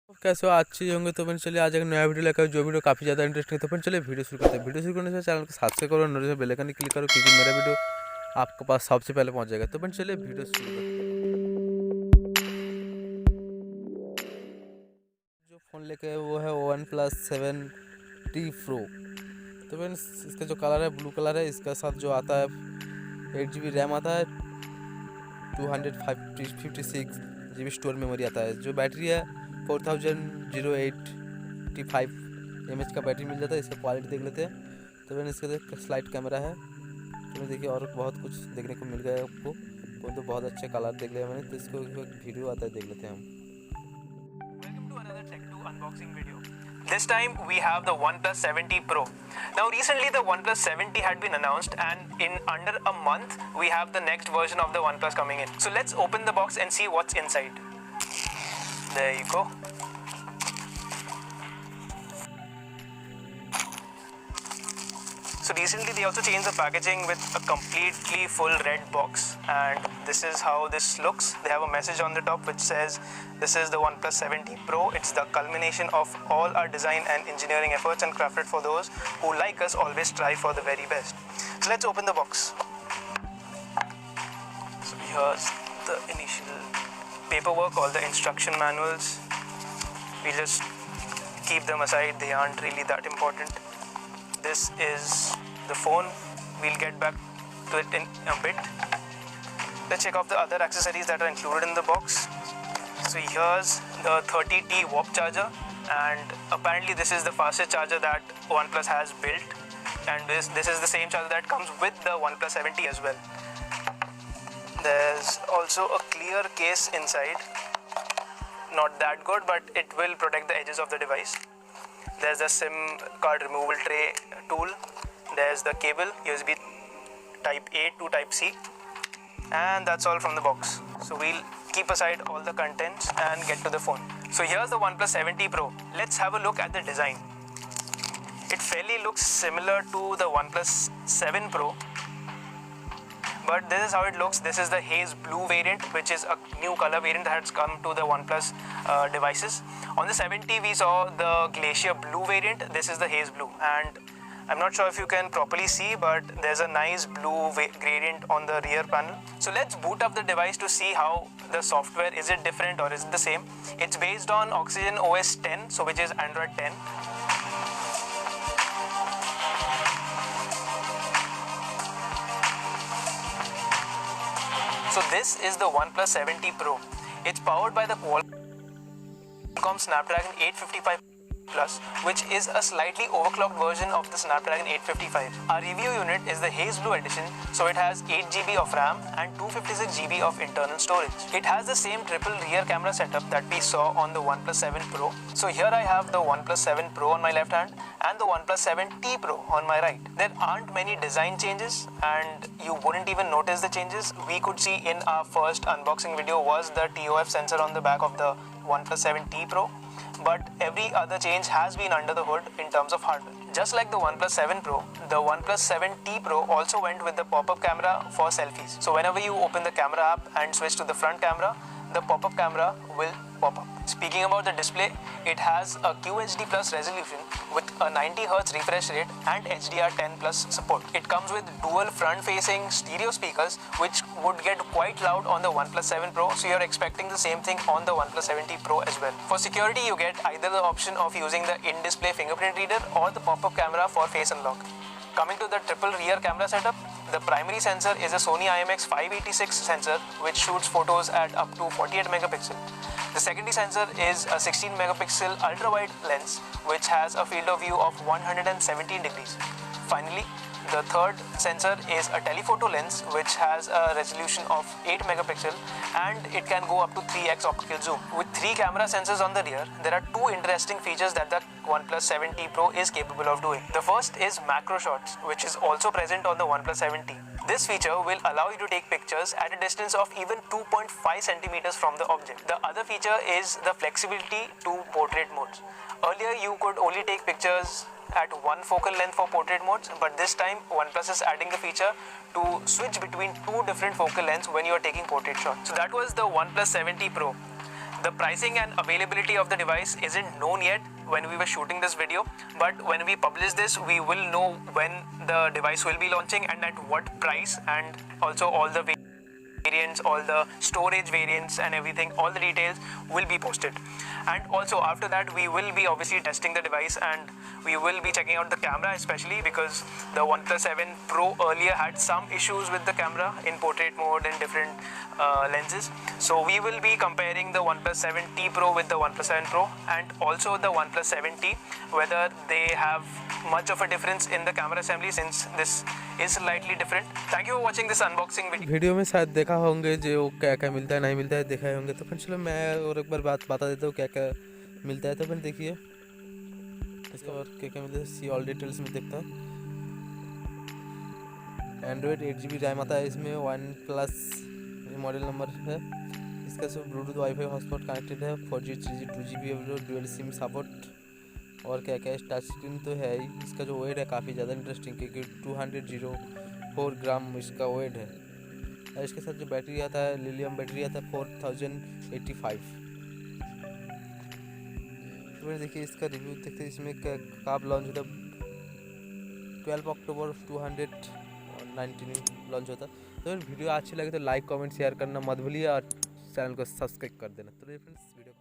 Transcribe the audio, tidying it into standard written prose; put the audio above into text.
कैसे हो आज चीज़ होंगे तो अपन चलिए आज एक नया वीडियो लेकर जो वीडियो काफ़ी ज़्यादा इंटरेस्टिंग है तो अपन चलिए वीडियो शुरू करते हैं। वीडियो शुरू करने से चैनल को सब्सक्राइब करो, नोटिफिकेशन बेल आइकन क्लिक करो क्योंकि मेरा वीडियो आपके पास सबसे पहले पहुंच जाएगा। तो अपन चलिए वीडियो शुरू करते हैं। जो फ़ोन लेके आए वो है OnePlus 7T Pro। तो फ्रेंड्स इसका जो कलर है ब्लू कलर है। इसके साथ जो आता है 8 GB रैम आता है, 256 GB स्टोर मेमोरी आता है। जो बैटरी है 4085 mAh का बैटरी मिल जाता है। इसका क्वालिटी देख लेते हैं। तो मैंने इसका स्लाइड कैमरा है तो मैं देखिए और बहुत कुछ देखने को मिल गया आपको। तो बहुत अच्छे कलर देख लिया मैंने, तो इसको एक वीडियो आता है देख लेते हैं हम। Welcome to another Tech 2 unboxing video. This time we have the OnePlus 7T Pro. Now recently the OnePlus 7T had been announced and in under a month we have the next version of the OnePlus coming in. So let's open the box and see what's inside. There you go. So recently they also changed the packaging with a completely full red box, and this is how this looks. They have a message on the top which says this is the OnePlus 7T Pro. It's the culmination of all our design and engineering efforts and crafted for those who, like us, always strive for the very best. So let's open the box. So here's the initial paperwork, all the instruction manuals. We just keep them aside, they aren't really that important. This is the phone. We'll get back to it in a bit. Let's check off the other accessories that are included in the box. So here's the 30T warp charger, and apparently this is the fastest charger that OnePlus has built, and this is the same charger that comes with the OnePlus 7T as well. There's also a clear case inside. Not that good, but it will protect the edges of the device. There's the SIM card removal tray tool. There's the cable, USB type A to type C. And that's all from the box. So we'll keep aside all the contents and get to the phone. So here's the OnePlus 7T Pro. Let's have a look at the design. It fairly looks similar to the OnePlus 7 Pro, but this is how it looks. This is the haze blue variant, which is a new color variant that has come to the OnePlus devices. On the 7T we saw the glacier blue variant. This is the haze blue, and I'm not sure if you can properly see, but there's a nice blue gradient on the rear panel. So let's boot up the device to see how the software, is it different or is it the same. It's based on Oxygen OS 10, so which is Android 10. So this is the OnePlus 7T Pro. It's powered by the Qualcomm Snapdragon 855 Plus, which is a slightly overclocked version of the Snapdragon 855. Our review unit is the Haze Blue edition, so it has 8 GB of RAM and 256 GB of internal storage. It has the same triple rear camera setup that we saw on the OnePlus 7 Pro. So here I have the OnePlus 7 Pro on my left hand and the OnePlus 7T Pro on my right. There aren't many design changes, and you wouldn't even notice the changes. We could see in our first unboxing video was the TOF sensor on the back of the OnePlus 7T Pro. But every other change has been under the hood in terms of hardware. Just like the OnePlus 7 Pro, the OnePlus 7T Pro also went with the pop-up camera for selfies. So whenever you open the camera app and switch to the front camera, the pop-up camera will pop up. Speaking about the display, it has a QHD Plus resolution with a 90Hz refresh rate and HDR10 Plus support. It comes with dual front-facing stereo speakers, which would get quite loud on the OnePlus 7 Pro, so you're expecting the same thing on the OnePlus 7T Pro as well. For security, you get either the option of using the in-display fingerprint reader or the pop-up camera for face unlock. Coming to the triple rear camera setup, the primary sensor is a Sony IMX586 sensor, which shoots photos at up to 48 megapixel. The secondary sensor is a 16 megapixel ultra-wide lens, which has a field of view of 117 degrees. Finally, the third sensor is a telephoto lens, which has a resolution of 8 megapixel and it can go up to 3x optical zoom. With 3 camera sensors on the rear, there are 2 interesting features that the OnePlus 7T Pro is capable of doing. The first is macro shots, which is also present on the OnePlus 7T. This feature will allow you to take pictures at a distance of even 2.5 centimeters from the object. The other feature is the flexibility to portrait modes. Earlier, you could only take pictures at one focal length for portrait modes, but this time OnePlus is adding the feature to switch between 2 different focal lengths when you are taking portrait shots. So that was the OnePlus 7T Pro. The pricing and availability of the device isn't known yet when we were shooting this video, but when we publish this, we will know when the device will be launching and at what price, and also all the variants, all the storage variants and everything, all the details will be posted. And also after that, we will be obviously testing the device, and we will be checking out the camera, especially because the OnePlus 7 Pro earlier had some issues with the camera in portrait mode and different lenses. So we will be comparing the OnePlus 7T Pro with the OnePlus 7 Pro, and also the OnePlus 7T, whether they have much of a difference in the camera assembly, since this is slightly different. Thank you for watching this unboxing video. Video में शायद देखा होंगे जो क्या क्या मिलता है नहीं मिलता है, देखा होंगे। तो फिर चलो मैं और एक बार बात बता देता हूँ क्या क्या मिलता है। तो फिर देखिए इसके बाद क्या क्या मिलता है, सी ऑल डिटेल्स में देखता है। एंड्रॉयड 8GB रैम आता है इसमें, OnePlus मॉडल नंबर है इसका। सब ब्लूटूथ वाईफाई हॉटस्पॉट कनेक्टेड है, 4G 3G 2GB dual SIM support. और क्या क्या टच स्क्रीन तो है ही। इसका जो वेट है काफ़ी ज़्यादा इंटरेस्टिंग, क्योंकि 204 ग्राम इसका वेट है। और इसके साथ जो बैटरी आता है, लिथियम बैटरी आता है 4085। तो फिर देखिए इसका रिव्यू देखते हैं। इसमें कब लॉन्च होता है, 12 अक्टूबर 2019 लॉन्च होता है। तो फिर वीडियो अच्छी लगे तो लाइक कमेंट शेयर करना मत भूलिए, और चैनल को सब्सक्राइब कर देना। तो फ्रेंड्स वीडियो